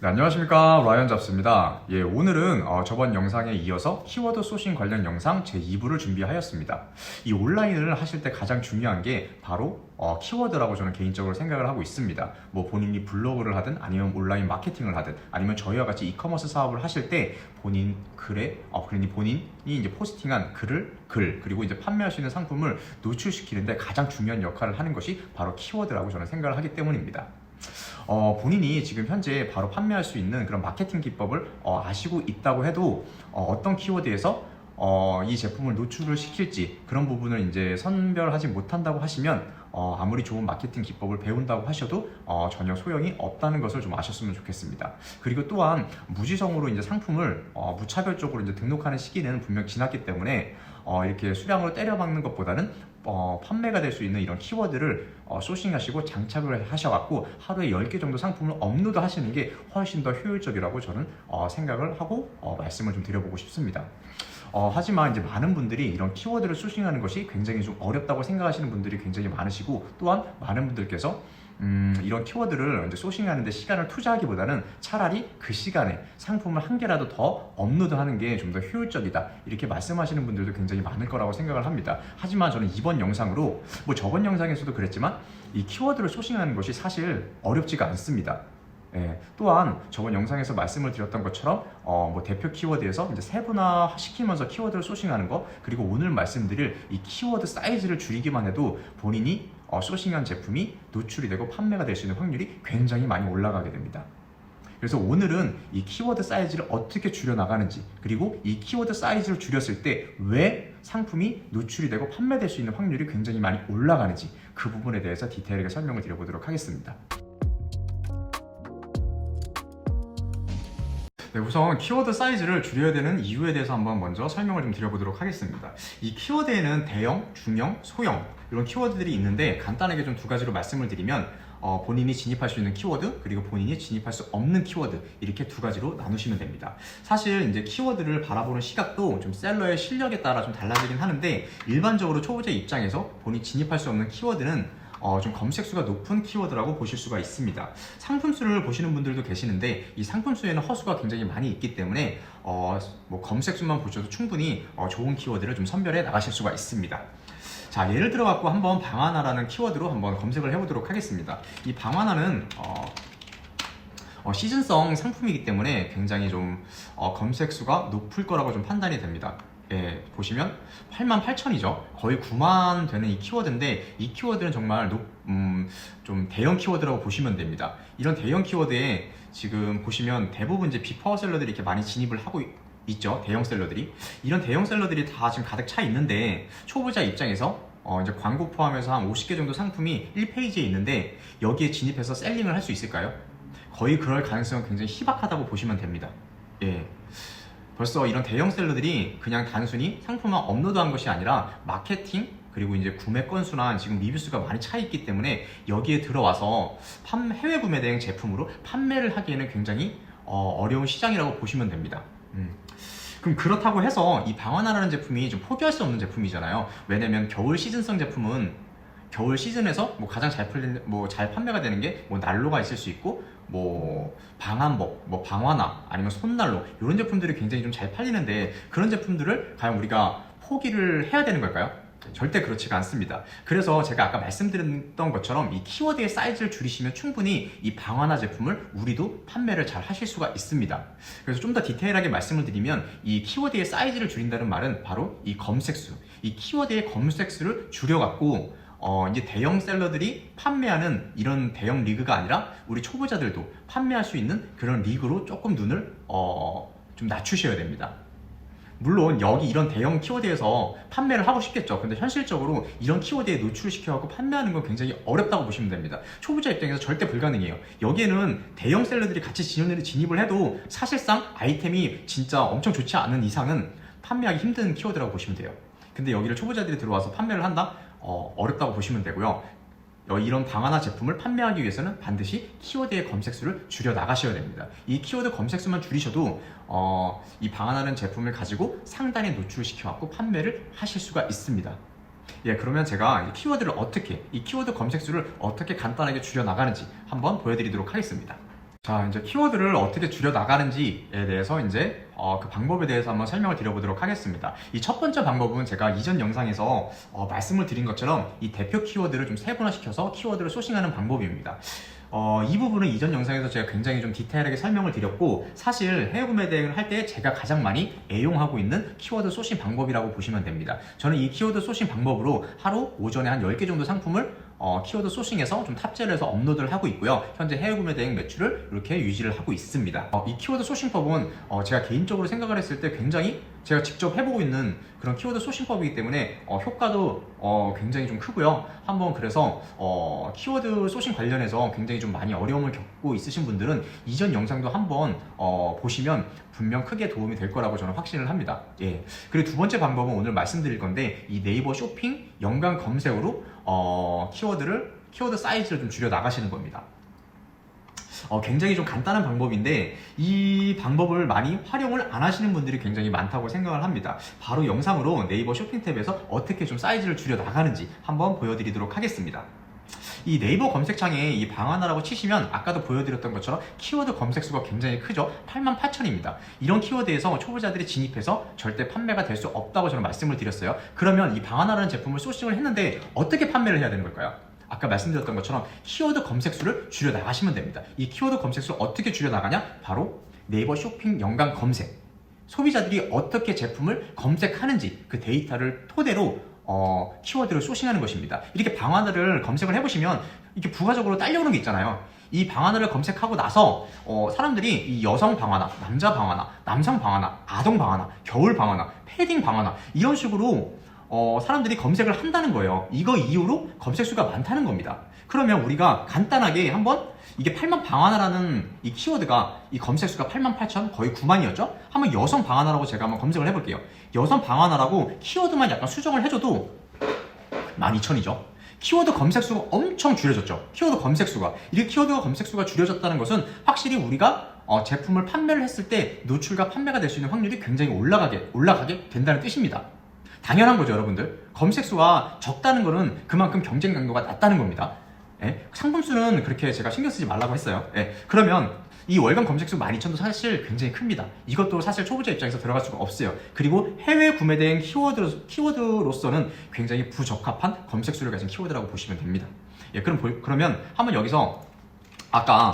네, 안녕하십니까. 라이언 잡스입니다. 오늘은 저번 영상에 이어서 키워드 소싱 관련 영상 제2부를 준비하였습니다. 이 온라인을 하실 때 가장 중요한 게 바로 키워드라고 저는 개인적으로 생각을 하고 있습니다. 뭐 본인이 블로그를 하든 아니면 온라인 마케팅을 하든 아니면 저희와 같이 이커머스 사업을 하실 때 본인 글에 본인이 이제 포스팅한 글 그리고 이제 판매할 수 있는 상품을 노출시키는데 가장 중요한 역할을 하는 것이 바로 키워드라고 저는 생각을 하기 때문입니다. 본인이 지금 현재 바로 판매할 수 있는 그런 마케팅 기법을 아시고 있다고 해도 어떤 키워드에서 이 제품을 노출을 시킬지 그런 부분을 이제 선별하지 못한다고 하시면 아무리 좋은 마케팅 기법을 배운다고 하셔도 전혀 소용이 없다는 것을 좀 아셨으면 좋겠습니다. 그리고 또한 무지성으로 이제 상품을 무차별적으로 이제 등록하는 시기는 분명 지났기 때문에 이렇게 수량으로 때려박는 것보다는 판매가 될 수 있는 이런 키워드를 소싱하시고 장착을 하셔갖고 하루에 10개 정도 상품을 업로드 하시는 게 훨씬 더 효율적이라고 저는 생각을 하고 말씀을 좀 드려보고 싶습니다. 하지만 이제 많은 분들이 이런 키워드를 소싱하는 것이 굉장히 좀 어렵다고 생각하시는 분들이 굉장히 많으시고, 또한 많은 분들께서 이런 키워드를 이제 소싱하는데 시간을 투자하기보다는 차라리 그 시간에 상품을 한 개라도 더 업로드하는 게 좀 더 효율적이다, 이렇게 말씀하시는 분들도 굉장히 많을 거라고 생각을 합니다. 하지만 저는 이번 영상으로 저번 영상에서도 그랬지만 이 키워드를 소싱하는 것이 사실 어렵지가 않습니다. 또한 저번 영상에서 말씀을 드렸던 것처럼 대표 키워드에서 이제 세분화 시키면서 키워드를 소싱하는 거, 그리고 오늘 말씀드릴 이 키워드 사이즈를 줄이기만 해도 본인이 소싱한 제품이 노출이 되고 판매가 될 수 있는 확률이 굉장히 많이 올라가게 됩니다. 그래서 오늘은 이 키워드 사이즈를 어떻게 줄여나가는지, 그리고 이 키워드 사이즈를 줄였을 때 왜 상품이 노출이 되고 판매될 수 있는 확률이 굉장히 많이 올라가는지, 그 부분에 대해서 디테일하게 설명을 드려보도록 하겠습니다. 네, 우선 키워드 사이즈를 줄여야 되는 이유에 대해서 한번 먼저 설명을 좀 드려보도록 하겠습니다. 이 키워드에는 대형, 중형, 소형 이런 키워드들이 있는데, 간단하게 좀 두 가지로 말씀을 드리면 본인이 진입할 수 있는 키워드, 그리고 본인이 진입할 수 없는 키워드, 이렇게 두 가지로 나누시면 됩니다. 사실 이제 키워드를 바라보는 시각도 좀 셀러의 실력에 따라 좀 달라지긴 하는데, 일반적으로 초보자 입장에서 본인이 진입할 수 없는 키워드는 좀 검색수가 높은 키워드라고 보실 수가 있습니다. 상품수를 보시는 분들도 계시는데, 이 상품수에는 허수가 굉장히 많이 있기 때문에 검색수만 보셔도 충분히 좋은 키워드를 좀 선별해 나가실 수가 있습니다. 자, 예를 들어 갖고 한번 방하나라는 키워드로 한번 검색을 해보도록 하겠습니다. 이 방하나는 시즌성 상품이기 때문에 굉장히 좀 검색수가 높을 거라고 좀 판단이 됩니다. 보시면 88,000이죠. 거의 9만 되는 이 키워드인데, 이 키워드는 정말 좀 대형 키워드라고 보시면 됩니다. 이런 대형 키워드에 지금 보시면 대부분 이제 빅파워 셀러들이 이렇게 많이 진입을 하고 있죠. 대형 셀러들이. 이런 대형 셀러들이 다 지금 가득 차 있는데, 초보자 입장에서 이제 광고 포함해서 한 50개 정도 상품이 1페이지에 있는데, 여기에 진입해서 셀링을 할 수 있을까요? 거의 그럴 가능성은 굉장히 희박하다고 보시면 됩니다. 벌써 이런 대형 셀러들이 그냥 단순히 상품만 업로드한 것이 아니라 마케팅, 그리고 이제 구매 건수나 지금 리뷰 수가 많이 차 있기 때문에 여기에 들어와서 해외 구매 대행 제품으로 판매를 하기에는 굉장히 어려운 시장이라고 보시면 됩니다. 그럼 그렇다고 해서 이 방하나라는 제품이 좀 포기할 수 없는 제품이잖아요. 왜냐면 겨울 시즌성 제품은 겨울 시즌에서 가장 잘 판매가 되는 게 난로가 있을 수 있고, 방한복, 방화나 아니면 손난로, 이런 제품들이 굉장히 좀 잘 팔리는데, 그런 제품들을 과연 우리가 포기를 해야 되는 걸까요? 절대 그렇지가 않습니다. 그래서 제가 아까 말씀드렸던 것처럼 이 키워드의 사이즈를 줄이시면 충분히 이 방화나 제품을 우리도 판매를 잘 하실 수가 있습니다. 그래서 좀 더 디테일하게 말씀을 드리면, 이 키워드의 사이즈를 줄인다는 말은 바로 이 검색수, 이 키워드의 검색수를 줄여갖고 이제 대형 셀러들이 판매하는 이런 대형 리그가 아니라 우리 초보자들도 판매할 수 있는 그런 리그로 조금 눈을 좀 낮추셔야 됩니다. 물론 여기 이런 대형 키워드에서 판매를 하고 싶겠죠. 근데 현실적으로 이런 키워드에 노출시켜갖고 판매하는 건 굉장히 어렵다고 보시면 됩니다. 초보자 입장에서 절대 불가능해요. 여기에는 대형 셀러들이 같이 진입을 해도 사실상 아이템이 진짜 엄청 좋지 않은 이상은 판매하기 힘든 키워드라고 보시면 돼요. 근데 여기를 초보자들이 들어와서 판매를 한다? 어렵다고 보시면 되고요. 이런 방하나 제품을 판매하기 위해서는 반드시 키워드의 검색수를 줄여 나가셔야 됩니다. 이 키워드 검색수만 줄이셔도 이 방하나는 제품을 가지고 상단에 노출시켜갖고 판매를 하실 수가 있습니다. 그러면 제가 이 키워드 검색수를 어떻게 간단하게 줄여 나가는지 한번 보여드리도록 하겠습니다. 자, 이제 키워드를 어떻게 줄여 나가는지에 대해서 이제 그 방법에 대해서 한번 설명을 드려보도록 하겠습니다. 이 첫 번째 방법은 제가 이전 영상에서 말씀을 드린 것처럼 이 대표 키워드를 좀 세분화시켜서 키워드를 소싱하는 방법입니다. 이 부분은 이전 영상에서 제가 굉장히 좀 디테일하게 설명을 드렸고, 사실 해외 구매 대행을 할 때 제가 가장 많이 애용하고 있는 키워드 소싱 방법이라고 보시면 됩니다. 저는 이 키워드 소싱 방법으로 하루 오전에 한 10개 정도 상품을 키워드 소싱해서 좀 탑재를 해서 업로드를 하고 있고요. 현재 해외 구매 대행 매출을 이렇게 유지를 하고 있습니다. 이 키워드 소싱법은 제가 개인적으로 생각을 했을 때 굉장히 제가 직접 해보고 있는 그런 키워드 소싱법이기 때문에 효과도 굉장히 좀 크고요. 한번 그래서 키워드 소싱 관련해서 굉장히 좀 많이 어려움을 겪고 있으신 분들은 이전 영상도 한번 보시면 분명 크게 도움이 될 거라고 저는 확신을 합니다. 예. 그리고 두 번째 방법은 오늘 말씀드릴 건데, 이 네이버 쇼핑 연관 검색어로 키워드 사이즈를 좀 줄여 나가시는 겁니다. 굉장히 좀 간단한 방법인데 이 방법을 많이 활용을 안 하시는 분들이 굉장히 많다고 생각을 합니다. 바로 영상으로 네이버 쇼핑 탭에서 어떻게 좀 사이즈를 줄여 나가는지 한번 보여드리도록 하겠습니다. 이 네이버 검색창에 이 방하나라고 치시면 아까도 보여드렸던 것처럼 키워드 검색수가 굉장히 크죠. 88,000입니다. 이런 키워드에서 초보자들이 진입해서 절대 판매가 될 수 없다고 저는 말씀을 드렸어요. 그러면 이 방하나라는 제품을 소싱을 했는데 어떻게 판매를 해야 되는 걸까요? 아까 말씀드렸던 것처럼 키워드 검색수를 줄여 나가시면 됩니다. 이 키워드 검색수를 어떻게 줄여 나가냐? 바로 네이버 쇼핑 연관 검색. 소비자들이 어떻게 제품을 검색하는지 그 데이터를 토대로 키워드를 소싱하는 것입니다. 이렇게 방하나를 검색을 해보시면 이렇게 부가적으로 딸려오는 게 있잖아요. 이 방하나를 검색하고 나서 사람들이 이 여성 방하나, 남자 방하나, 남성 방하나, 아동 방하나, 겨울 방하나, 패딩 방하나 이런 식으로 사람들이 검색을 한다는 거예요. 이거 이후로 검색수가 많다는 겁니다. 그러면 우리가 간단하게 한번 이게 8만 방하나라는 이 키워드가 이 검색수가 88,000 거의 9만이었죠? 한번 여성 방하나라고 제가 한번 검색을 해볼게요. 여성 방하나라고 키워드만 약간 수정을 해줘도 12,000이죠. 키워드 검색수가 엄청 줄여졌죠. 키워드 검색수가. 이렇게 키워드 검색수가 줄여졌다는 것은 확실히 우리가 제품을 판매를 했을 때 노출과 판매가 될 수 있는 확률이 굉장히 올라가게 된다는 뜻입니다. 당연한 거죠, 여러분들. 검색수가 적다는 거는 그만큼 경쟁 강도가 낮다는 겁니다. 예? 상품수는 그렇게 제가 신경 쓰지 말라고 했어요. 예. 그러면 이 월간 검색수 12,000도 사실 굉장히 큽니다. 이것도 사실 초보자 입장에서 들어갈 수가 없어요. 그리고 해외 구매 대행 키워드로서는 굉장히 부적합한 검색수를 가진 키워드라고 보시면 됩니다. 예, 그러면 한번 여기서 아까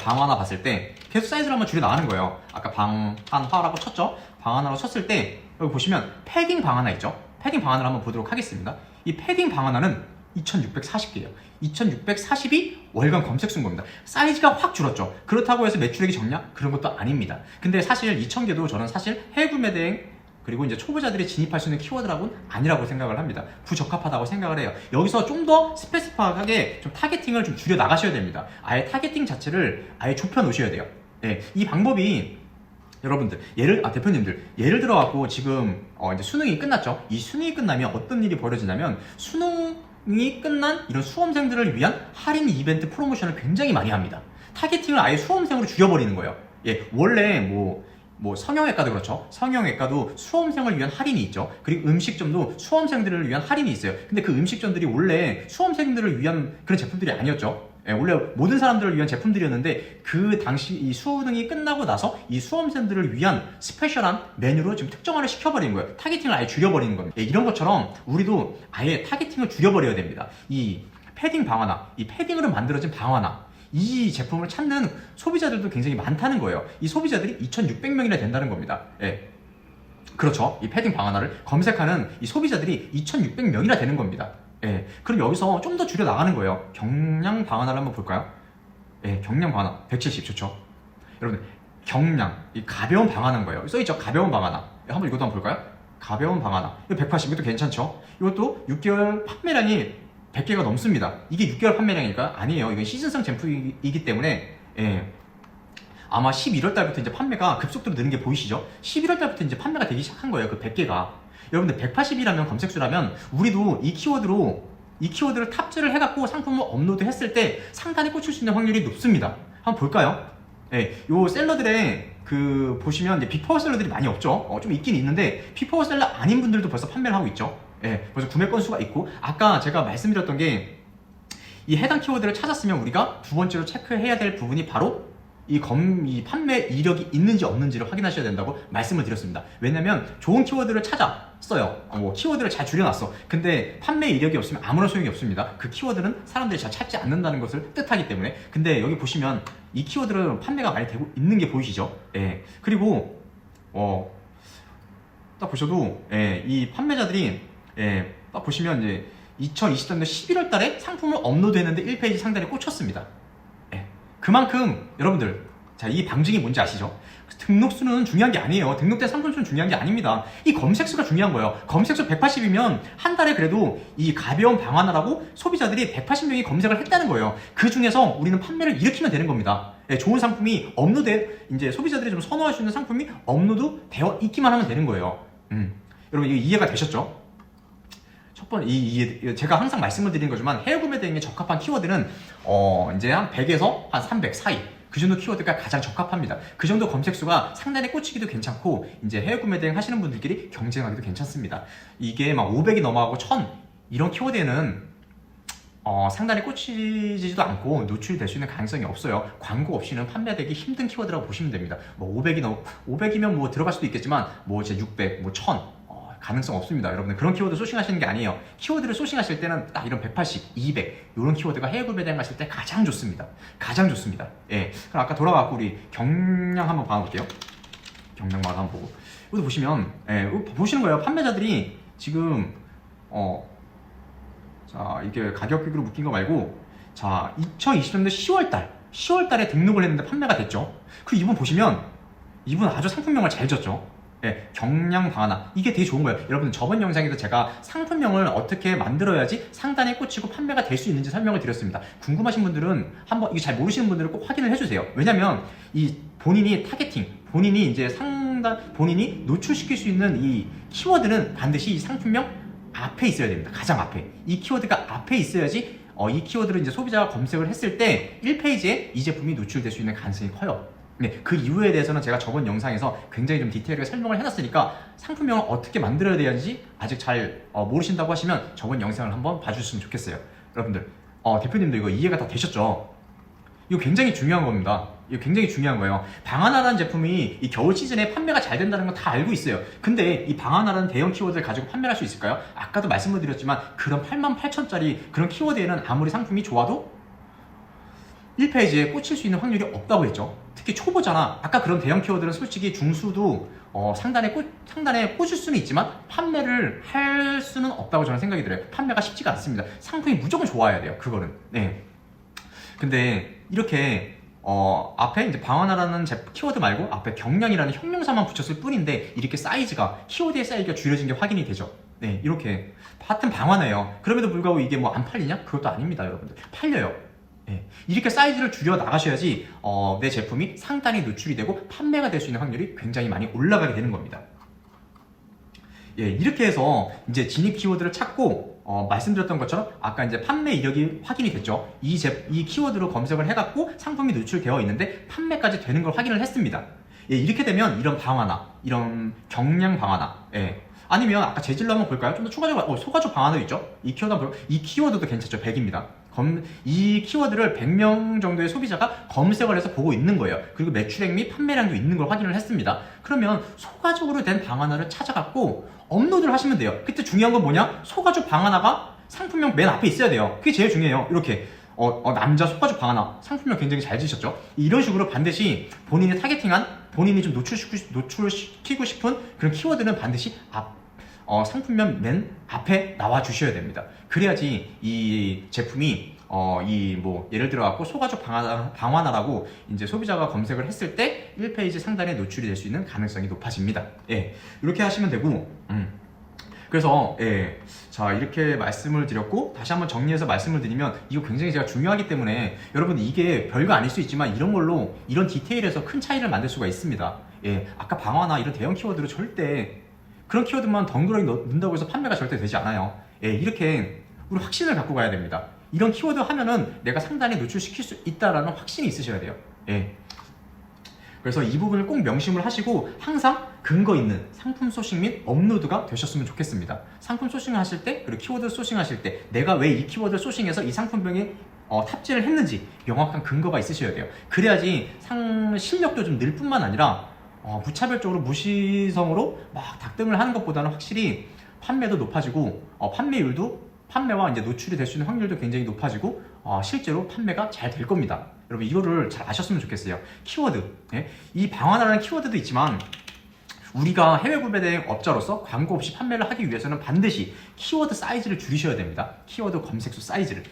방하나 봤을 때 계속 사이즈를 한번 줄여 나가는 거예요. 아까 방한화라고 쳤죠? 방하나로 쳤을 때 여기 보시면 패딩 방하나 있죠? 패딩 방하나를 한번 보도록 하겠습니다. 이 패딩 방하나는 2640개예요. 2640이 월간 검색수인 겁니다. 사이즈가 확 줄었죠. 그렇다고 해서 매출액이 적냐? 그런 것도 아닙니다. 근데 사실 2000개도 저는 사실 해외 구매 대행 그리고 이제 초보자들이 진입할 수 있는 키워드라고는 아니라고 생각을 합니다. 부적합하다고 생각을 해요. 여기서 좀 더 스페시픽하게 좀 타겟팅을 좀 줄여 나가셔야 됩니다. 아예 타겟팅 자체를 아예 좁혀 놓으셔야 돼요. 네, 이 방법이 여러분들 대표님들 예를 들어 갖고 지금 이제 수능이 끝났죠. 이 수능이 끝나면 어떤 일이 벌어지냐면 수능이 끝난 이런 수험생들을 위한 할인 이벤트 프로모션을 굉장히 많이 합니다. 타겟팅을 아예 수험생으로 줄여버리는 거예요. 예, 원래 뭐 성형외과도 그렇죠. 성형외과도 수험생을 위한 할인이 있죠. 그리고 음식점도 수험생들을 위한 할인이 있어요. 근데 그 음식점들이 원래 수험생들을 위한 그런 제품들이 아니었죠. 예, 원래 모든 사람들을 위한 제품들이었는데 그 당시 이 수능이 끝나고 나서 이 수험생들을 위한 스페셜한 메뉴로 지금 특정화를 시켜버리는 거예요. 타겟팅을 아예 줄여버리는 겁니다. 예, 이런 것처럼 우리도 아예 타겟팅을 줄여버려야 됩니다. 이 패딩 방하나, 이 패딩으로 만들어진 방하나 이 제품을 찾는 소비자들도 굉장히 많다는 거예요. 이 소비자들이 2,600명이나 된다는 겁니다. 예. 그렇죠. 이 패딩 방하나를 검색하는 이 소비자들이 2,600명이나 되는 겁니다. 예. 그럼 여기서 좀 더 줄여 나가는 거예요. 경량 방하나를 한번 볼까요? 예, 경량 방하나 170 좋죠. 여러분 경량 이 가벼운 방하나인 거예요. 써있죠. 가벼운 방하나. 한번 이것도 한번 볼까요? 가벼운 방하나. 이거 180 이것도 괜찮죠. 이것도 6개월 판매량이 100개가 넘습니다. 이게 6개월 판매량일까요? 아니에요. 이건 시즌성 제품이기 때문에 예. 아마 11월 달부터 이제 판매가 급속도로 느는 게 보이시죠? 11월 달부터 이제 판매가 되기 시작한 거예요. 그 100개가. 여러분들 180이라면 검색수라면 우리도 이 키워드를 탑재를 해갖고 상품을 업로드 했을 때 상단에 꽂힐 수 있는 확률이 높습니다. 한번 볼까요? 예, 요 셀러들의 보시면 이제 빅파워 셀러들이 많이 없죠? 좀 있긴 있는데 빅파워 셀러 아닌 분들도 벌써 판매를 하고 있죠. 예, 벌써 구매 건수가 있고 아까 제가 말씀드렸던 게 이 해당 키워드를 찾았으면 우리가 두 번째로 체크해야 될 부분이 바로 이 판매 이력이 있는지 없는지를 확인하셔야 된다고 말씀을 드렸습니다. 왜냐면 좋은 키워드를 찾아 써요. 키워드를 잘 줄여놨어. 근데 판매 이력이 없으면 아무런 소용이 없습니다. 그 키워드는 사람들이 잘 찾지 않는다는 것을 뜻하기 때문에. 근데 여기 보시면 이 키워드는 판매가 많이 되고 있는 게 보이시죠? 예. 그리고 딱 보셔도 이 판매자들이 딱 보시면 이제 2020년도 11월 달에 상품을 업로드했는데 1페이지 상단에 꽂혔습니다. 그만큼 여러분들, 자, 이 방증이 뭔지 아시죠? 등록수는 중요한 게 아니에요. 등록된 상품 수는 중요한 게 아닙니다. 이 검색수가 중요한 거예요. 검색수 180이면 한 달에 그래도 이 가벼운 방 하나라고 소비자들이 180명이 검색을 했다는 거예요. 그 중에서 우리는 판매를 일으키면 되는 겁니다. 좋은 상품이 이제 소비자들이 좀 선호할 수 있는 상품이 업로드 되어 있기만 하면 되는 거예요. 여러분, 이거 이해가 되셨죠? 첫 번째, 제가 항상 말씀을 드리는 거지만 해외 구매 대행에 적합한 키워드는 이제 한 100에서 한 300 사이, 그 정도 키워드가 가장 적합합니다. 그 정도 검색수가 상단에 꽂히기도 괜찮고, 이제 해외 구매 대행 하시는 분들끼리 경쟁하기도 괜찮습니다. 이게 막 500이 넘어가고 1000 이런 키워드에는 상단에 꽂히지도 않고 노출이 될 수 있는 가능성이 없어요. 광고 없이는 판매되기 힘든 키워드라고 보시면 됩니다. 500이면 뭐 들어갈 수도 있겠지만 제 600, 1000 가능성 없습니다. 여러분들 그런 키워드 소싱하시는 게 아니에요. 키워드를 소싱하실 때는 딱 이런 180, 200 이런 키워드가 해외 구매 대행 하실 때 가장 좋습니다. 가장 좋습니다. 그럼 아까 돌아가고 우리 경량 한번 봐볼게요. 경량만 한번 보고 여기 보시면 보시는 거예요. 판매자들이 지금 자, 이게 가격 비교로 묶인 거 말고, 자, 2020년도 10월 달에 등록을 했는데 판매가 됐죠. 이분 보시면 이분 아주 상품명을 잘 졌죠. 경량 방 하나, 이게 되게 좋은 거예요. 여러분, 저번 영상에서 제가 상품명을 어떻게 만들어야지 상단에 꽂히고 판매가 될 수 있는지 설명을 드렸습니다. 궁금하신 분들은 한번, 이게 잘 모르시는 분들은 꼭 확인을 해주세요. 왜냐면 이 본인이 타겟팅, 본인이 이제 본인이 노출시킬 수 있는 이 키워드는 반드시 이 상품명 앞에 있어야 됩니다. 가장 앞에. 이 키워드가 앞에 있어야지 이 키워드를 이제 소비자가 검색을 했을 때 1페이지에 이 제품이 노출될 수 있는 가능성이 커요. 그 이유에 대해서는 제가 저번 영상에서 굉장히 좀 디테일하게 설명을 해놨으니까 상품명을 어떻게 만들어야 되는지 아직 잘 모르신다고 하시면 저번 영상을 한번 봐주셨으면 좋겠어요. 여러분들, 대표님도 이거 이해가 다 되셨죠? 이거 굉장히 중요한 겁니다. 이거 굉장히 중요한 거예요. 방하나라는 제품이 이 겨울 시즌에 판매가 잘 된다는 건 다 알고 있어요. 근데 이 방하나라는 대형 키워드를 가지고 판매할 수 있을까요? 아까도 말씀을 드렸지만 그런 88,000짜리 그런 키워드에는 아무리 상품이 좋아도 1페이지에 꽂힐 수 있는 확률이 없다고 했죠. 특히 초보잖아. 아까 그런 대형 키워드는 솔직히 중수도 상단에 꽂을 수는 있지만 판매를 할 수는 없다고 저는 생각이 들어요. 판매가 쉽지가 않습니다. 상품이 무조건 좋아야 돼요. 그거는. 근데 이렇게 앞에 이제 방하나라는 키워드 말고 앞에 경량이라는 형용사만 붙였을 뿐인데 이렇게 키워드의 사이즈가 줄여진 게 확인이 되죠. 이렇게 같은 방하나예요. 그럼에도 불구하고 이게 뭐 안 팔리냐? 그것도 아닙니다, 여러분들. 팔려요. 이렇게 사이즈를 줄여 나가셔야지 내 제품이 상단에 노출이 되고 판매가 될 수 있는 확률이 굉장히 많이 올라가게 되는 겁니다. 이렇게 해서 이제 진입 키워드를 찾고 말씀드렸던 것처럼 아까 이제 판매 이력이 확인이 됐죠. 이 키워드로 검색을 해갖고 상품이 노출되어 있는데 판매까지 되는 걸 확인을 했습니다. 이렇게 되면 이런 방하나, 이런 경량 방하나, 아니면 아까 재질로 한번 볼까요? 좀 더 추가적으로 소가죽 방하나 있죠? 이 키워드도 괜찮죠. 100입니다. 이 키워드를 100명 정도의 소비자가 검색을 해서 보고 있는 거예요. 그리고 매출액 및 판매량도 있는 걸 확인을 했습니다. 그러면 소가죽으로 된 방 하나를 찾아갖고 업로드를 하시면 돼요. 그때 중요한 건 뭐냐? 소가죽 방 하나가 상품명 맨 앞에 있어야 돼요. 그게 제일 중요해요. 이렇게 남자 소가죽 방 하나, 상품명 굉장히 잘 지으셨죠? 이런 식으로 반드시 본인이 타겟팅한, 본인이 좀 노출시키고 싶은 그런 키워드는 반드시 상품명 맨 앞에 나와 주셔야 됩니다. 그래야지 이 제품이 예를 들어 갖고 소가죽 방하나라고 이제 소비자가 검색을 했을 때 1페이지 상단에 노출이 될 수 있는 가능성이 높아집니다. 이렇게 하시면 되고, 그래서 자, 이렇게 말씀을 드렸고, 다시 한번 정리해서 말씀을 드리면 이거 굉장히 제가 중요하기 때문에 여러분, 이게 별거 아닐 수 있지만 이런 걸로 이런 디테일에서 큰 차이를 만들 수가 있습니다. 아까 방하나 이런 대형 키워드로 절대 그런 키워드만 덩그러니 넣는다고 해서 판매가 절대 되지 않아요. 이렇게 우리 확신을 갖고 가야 됩니다. 이런 키워드 하면은 내가 상단에 노출시킬 수 있다라는 확신이 있으셔야 돼요. 그래서 이 부분을 꼭 명심을 하시고 항상 근거 있는 상품 소싱 및 업로드가 되셨으면 좋겠습니다. 상품 소싱을 하실 때, 그리고 키워드 소싱 하실 때 내가 왜 이 키워드를 소싱해서 이 상품명이 탑재를 했는지 명확한 근거가 있으셔야 돼요. 그래야지 실력도 좀 늘 뿐만 아니라 무차별적으로 무시성으로 막 닥등을 하는 것보다는 확실히 판매도 높아지고 판매와 이제 노출이 될 수 있는 확률도 굉장히 높아지고 실제로 판매가 잘 될 겁니다. 여러분 이거를 잘 아셨으면 좋겠어요. 키워드, 이 방어하라는 키워드도 있지만 우리가 해외 구매대 업자로서 광고 없이 판매를 하기 위해서는 반드시 키워드 사이즈를 줄이셔야 됩니다. 키워드 검색수 사이즈를.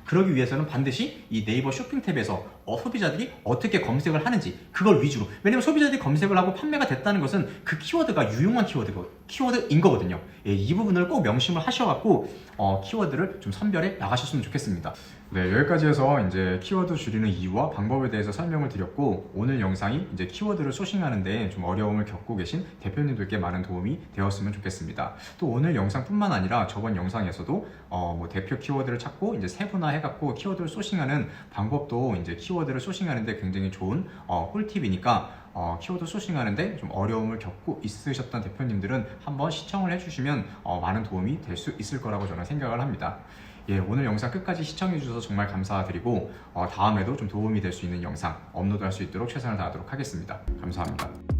그러기 위해서는 반드시 이 네이버 쇼핑 탭에서 소비자들이 어떻게 검색을 하는지 그걸 위주로. 왜냐면 소비자들이 검색을 하고 판매가 됐다는 것은 그 키워드가 유용한 키워드인 거거든요. 이 부분을 꼭 명심을 하셔갖고 키워드를 좀 선별해 나가셨으면 좋겠습니다. 네, 여기까지 해서 이제 키워드 줄이는 이유와 방법에 대해서 설명을 드렸고, 오늘 영상이 이제 키워드를 소싱하는데 좀 어려움을 겪고 계신 대표님들께 많은 도움이 되었으면 좋겠습니다. 또 오늘 영상뿐만 아니라 저번 영상에서도 대표 키워드를 찾고 이제 세분화해갖고 키워드를 소싱하는 방법도 이제 키워드를 소싱하는데 굉장히 좋은 꿀팁이니까 키워드 소싱하는데 좀 어려움을 겪고 있으셨던 대표님들은 한번 시청을 해주시면 많은 도움이 될 수 있을 거라고 저는 생각을 합니다. 오늘 영상 끝까지 시청해 주셔서 정말 감사드리고 다음에도 좀 도움이 될 수 있는 영상 업로드할 수 있도록 최선을 다하도록 하겠습니다. 감사합니다.